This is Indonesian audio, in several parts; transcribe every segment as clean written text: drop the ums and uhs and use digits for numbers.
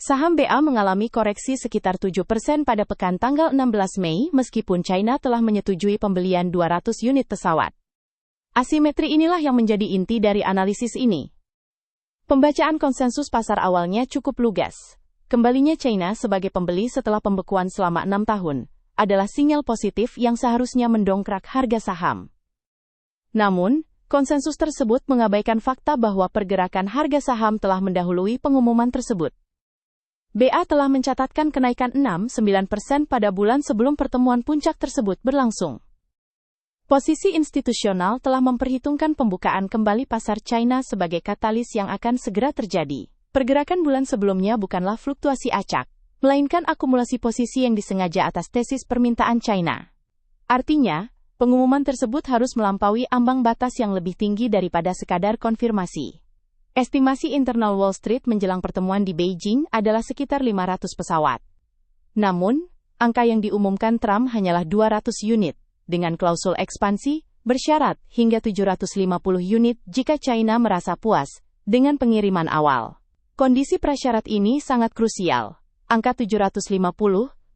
Saham BA mengalami koreksi sekitar 7% pada pekan tanggal 16 Mei meskipun China telah menyetujui pembelian 200 unit pesawat. Asimetri inilah yang menjadi inti dari analisis ini. Pembacaan konsensus pasar awalnya cukup lugas. Kembalinya China sebagai pembeli setelah pembekuan selama 6 tahun adalah sinyal positif yang seharusnya mendongkrak harga saham. Namun, konsensus tersebut mengabaikan fakta bahwa pergerakan harga saham telah mendahului pengumuman tersebut. BA telah mencatatkan kenaikan 6,9% pada bulan sebelum pertemuan puncak tersebut berlangsung. Posisi institusional telah memperhitungkan pembukaan kembali pasar China sebagai katalis yang akan segera terjadi. Pergerakan bulan sebelumnya bukanlah fluktuasi acak, melainkan akumulasi posisi yang disengaja atas tesis permintaan China. Artinya, pengumuman tersebut harus melampaui ambang batas yang lebih tinggi daripada sekadar konfirmasi. Estimasi internal Wall Street menjelang pertemuan di Beijing adalah sekitar 500 pesawat. Namun, angka yang diumumkan Trump hanyalah 200 unit, dengan klausul ekspansi, bersyarat hingga 750 unit jika China merasa puas dengan pengiriman awal. Kondisi prasyarat ini sangat krusial. Angka 750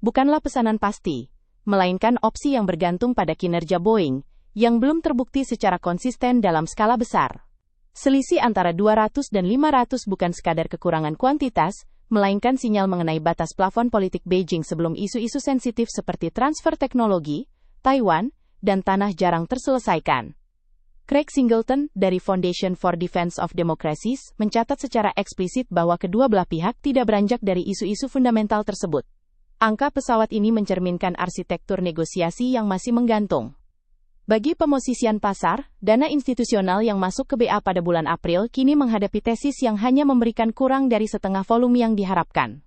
bukanlah pesanan pasti, melainkan opsi yang bergantung pada kinerja Boeing, yang belum terbukti secara konsisten dalam skala besar. Selisih antara 200 dan 500 bukan sekadar kekurangan kuantitas, melainkan sinyal mengenai batas plafon politik Beijing sebelum isu-isu sensitif seperti transfer teknologi, Taiwan, dan tanah jarang terselesaikan. Craig Singleton dari Foundation for Defense of Democracies mencatat secara eksplisit bahwa kedua belah pihak tidak beranjak dari isu-isu fundamental tersebut. Angka pesawat ini mencerminkan arsitektur negosiasi yang masih menggantung. Bagi pemosisian pasar, dana institusional yang masuk ke BA pada bulan April kini menghadapi tesis yang hanya memberikan kurang dari setengah volume yang diharapkan.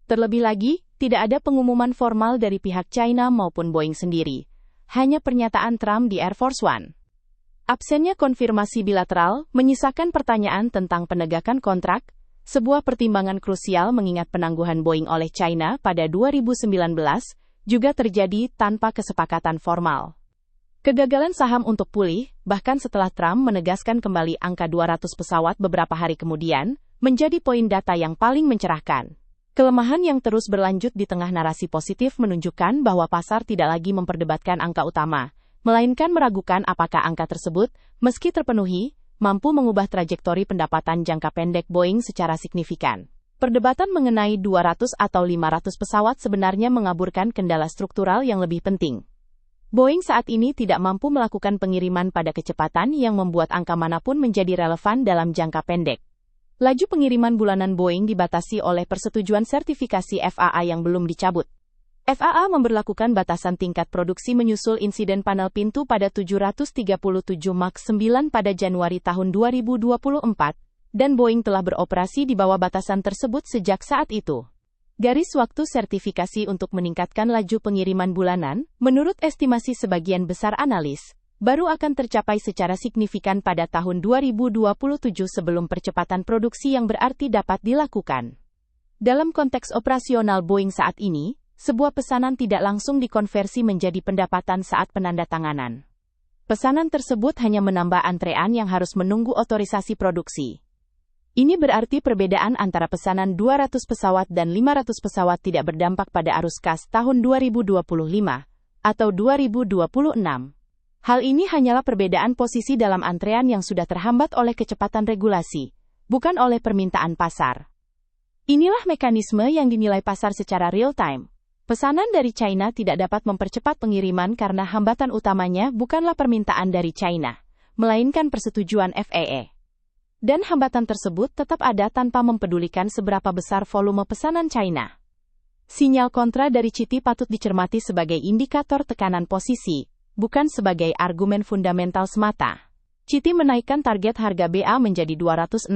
Terlebih lagi, tidak ada pengumuman formal dari pihak China maupun Boeing sendiri. Hanya pernyataan Trump di Air Force One. Absennya konfirmasi bilateral menyisakan pertanyaan tentang penegakan kontrak, sebuah pertimbangan krusial mengingat penangguhan Boeing oleh China pada 2019 juga terjadi tanpa kesepakatan formal. Kegagalan saham untuk pulih, bahkan setelah Trump menegaskan kembali angka 200 pesawat beberapa hari kemudian, menjadi poin data yang paling mencerahkan. Kelemahan yang terus berlanjut di tengah narasi positif menunjukkan bahwa pasar tidak lagi memperdebatkan angka utama, melainkan meragukan apakah angka tersebut, meski terpenuhi, mampu mengubah trajektori pendapatan jangka pendek Boeing secara signifikan. Perdebatan mengenai 200 atau 500 pesawat sebenarnya mengaburkan kendala struktural yang lebih penting. Boeing saat ini tidak mampu melakukan pengiriman pada kecepatan yang membuat angka manapun menjadi relevan dalam jangka pendek. Laju pengiriman bulanan Boeing dibatasi oleh persetujuan sertifikasi FAA yang belum dicabut. FAA memberlakukan batasan tingkat produksi menyusul insiden panel pintu pada 737 MAX 9 pada Januari tahun 2024, dan Boeing telah beroperasi di bawah batasan tersebut sejak saat itu. Garis waktu sertifikasi untuk meningkatkan laju pengiriman bulanan, menurut estimasi sebagian besar analis, baru akan tercapai secara signifikan pada tahun 2027 sebelum percepatan produksi yang berarti dapat dilakukan. Dalam konteks operasional Boeing saat ini, sebuah pesanan tidak langsung dikonversi menjadi pendapatan saat penandatanganan. Pesanan tersebut hanya menambah antrean yang harus menunggu otorisasi produksi. Ini berarti perbedaan antara pesanan 200 pesawat dan 500 pesawat tidak berdampak pada arus kas tahun 2025 atau 2026. Hal ini hanyalah perbedaan posisi dalam antrean yang sudah terhambat oleh kecepatan regulasi, bukan oleh permintaan pasar. Inilah mekanisme yang dinilai pasar secara real-time. Pesanan dari China tidak dapat mempercepat pengiriman karena hambatan utamanya bukanlah permintaan dari China, melainkan persetujuan FAA. Dan hambatan tersebut tetap ada tanpa mempedulikan seberapa besar volume pesanan China. Sinyal kontra dari CITI patut dicermati sebagai indikator tekanan posisi, bukan sebagai argumen fundamental semata. CITI menaikkan target harga BA menjadi $260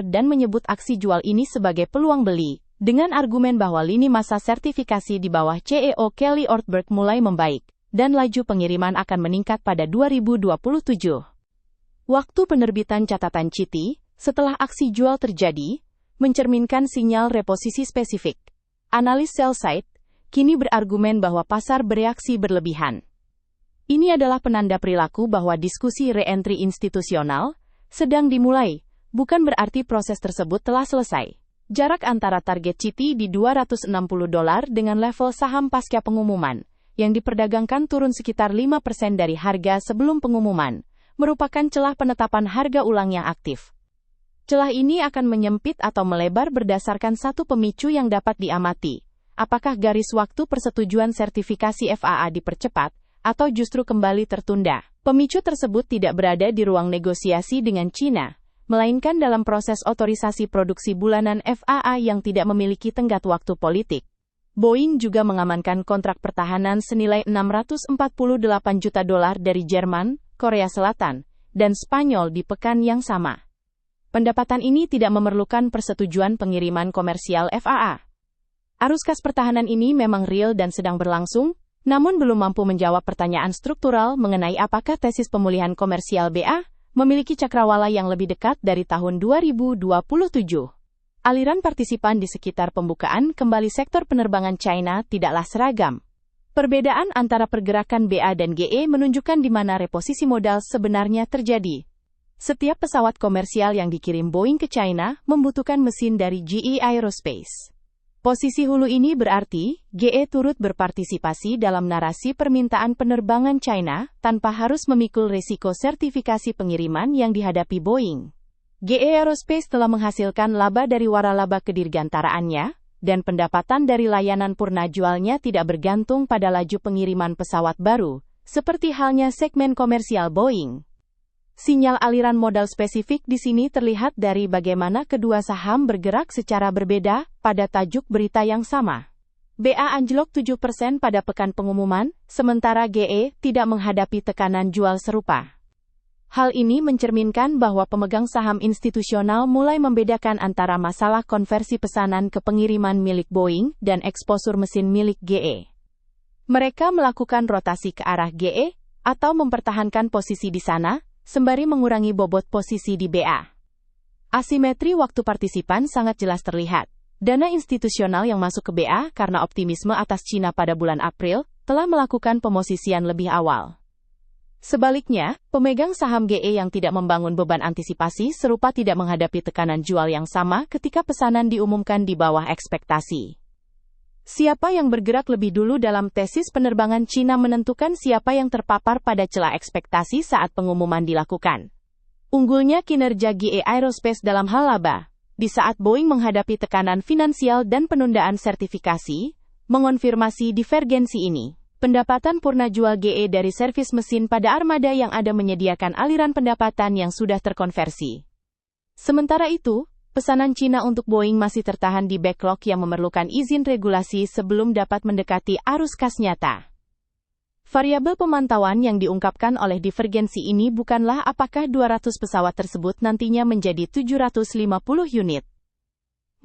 dan menyebut aksi jual ini sebagai peluang beli, dengan argumen bahwa lini masa sertifikasi di bawah CEO Kelly Ortberg mulai membaik, dan laju pengiriman akan meningkat pada 2027. Waktu penerbitan catatan CITI, setelah aksi jual terjadi, mencerminkan sinyal reposisi spesifik. Analis sell-side, kini berargumen bahwa pasar bereaksi berlebihan. Ini adalah penanda perilaku bahwa diskusi re-entry institusional sedang dimulai, bukan berarti proses tersebut telah selesai. Jarak antara target CT di $260 dengan level saham pasca pengumuman, yang diperdagangkan turun sekitar 5% dari harga sebelum pengumuman, merupakan celah penetapan harga ulang yang aktif. Celah ini akan menyempit atau melebar berdasarkan satu pemicu yang dapat diamati. Apakah garis waktu persetujuan sertifikasi FAA dipercepat, atau justru kembali tertunda? Pemicu tersebut tidak berada di ruang negosiasi dengan China, melainkan dalam proses otorisasi produksi bulanan FAA yang tidak memiliki tenggat waktu politik. Boeing juga mengamankan kontrak pertahanan senilai $648 juta dari Jerman, Korea Selatan, dan Spanyol di pekan yang sama. Pendapatan ini tidak memerlukan persetujuan pengiriman komersial FAA. Arus kas pertahanan ini memang real dan sedang berlangsung, namun belum mampu menjawab pertanyaan struktural mengenai apakah tesis pemulihan komersial BA memiliki cakrawala yang lebih dekat dari tahun 2027. Aliran partisipan di sekitar pembukaan kembali sektor penerbangan China tidaklah seragam. Perbedaan antara pergerakan BA dan GE menunjukkan di mana reposisi modal sebenarnya terjadi. Setiap pesawat komersial yang dikirim Boeing ke China membutuhkan mesin dari GE Aerospace. Posisi hulu ini berarti GE turut berpartisipasi dalam narasi permintaan penerbangan China tanpa harus memikul risiko sertifikasi pengiriman yang dihadapi Boeing. GE Aerospace telah menghasilkan laba dari waralaba kedirgantaraannya, dan pendapatan dari layanan purna jualnya tidak bergantung pada laju pengiriman pesawat baru, seperti halnya segmen komersial Boeing. Sinyal aliran modal spesifik di sini terlihat dari bagaimana kedua saham bergerak secara berbeda pada tajuk berita yang sama. BA anjlok 7% pada pekan pengumuman, sementara GE tidak menghadapi tekanan jual serupa. Hal ini mencerminkan bahwa pemegang saham institusional mulai membedakan antara masalah konversi pesanan ke pengiriman milik Boeing dan eksposur mesin milik GE. Mereka melakukan rotasi ke arah GE atau mempertahankan posisi di sana, sembari mengurangi bobot posisi di BA. Asimetri waktu partisipan sangat jelas terlihat. Dana institusional yang masuk ke BA karena optimisme atas China pada bulan April telah melakukan pemosisian lebih awal. Sebaliknya, pemegang saham GE yang tidak membangun beban antisipasi serupa tidak menghadapi tekanan jual yang sama ketika pesanan diumumkan di bawah ekspektasi. Siapa yang bergerak lebih dulu dalam tesis penerbangan China menentukan siapa yang terpapar pada celah ekspektasi saat pengumuman dilakukan. Unggulnya kinerja GE Aerospace dalam hal laba, di saat Boeing menghadapi tekanan finansial dan penundaan sertifikasi, mengonfirmasi divergensi ini. Pendapatan purna jual GE dari servis mesin pada armada yang ada menyediakan aliran pendapatan yang sudah terkonversi. Sementara itu, pesanan China untuk Boeing masih tertahan di backlog yang memerlukan izin regulasi sebelum dapat mendekati arus kas nyata. Variabel pemantauan yang diungkapkan oleh divergensi ini bukanlah apakah 200 pesawat tersebut nantinya menjadi 750 unit,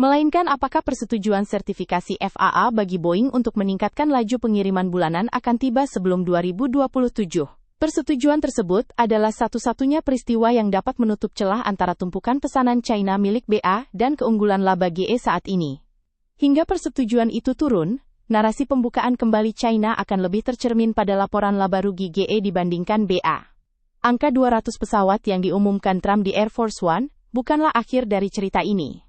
melainkan apakah persetujuan sertifikasi FAA bagi Boeing untuk meningkatkan laju pengiriman bulanan akan tiba sebelum 2027. Persetujuan tersebut adalah satu-satunya peristiwa yang dapat menutup celah antara tumpukan pesanan China milik BA dan keunggulan laba GE saat ini. Hingga persetujuan itu turun, narasi pembukaan kembali China akan lebih tercermin pada laporan laba rugi GE dibandingkan BA. Angka 200 pesawat yang diumumkan Trump di Air Force One bukanlah akhir dari cerita ini.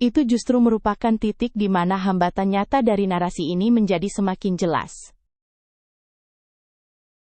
Itu justru merupakan titik di mana hambatan nyata dari narasi ini menjadi semakin jelas.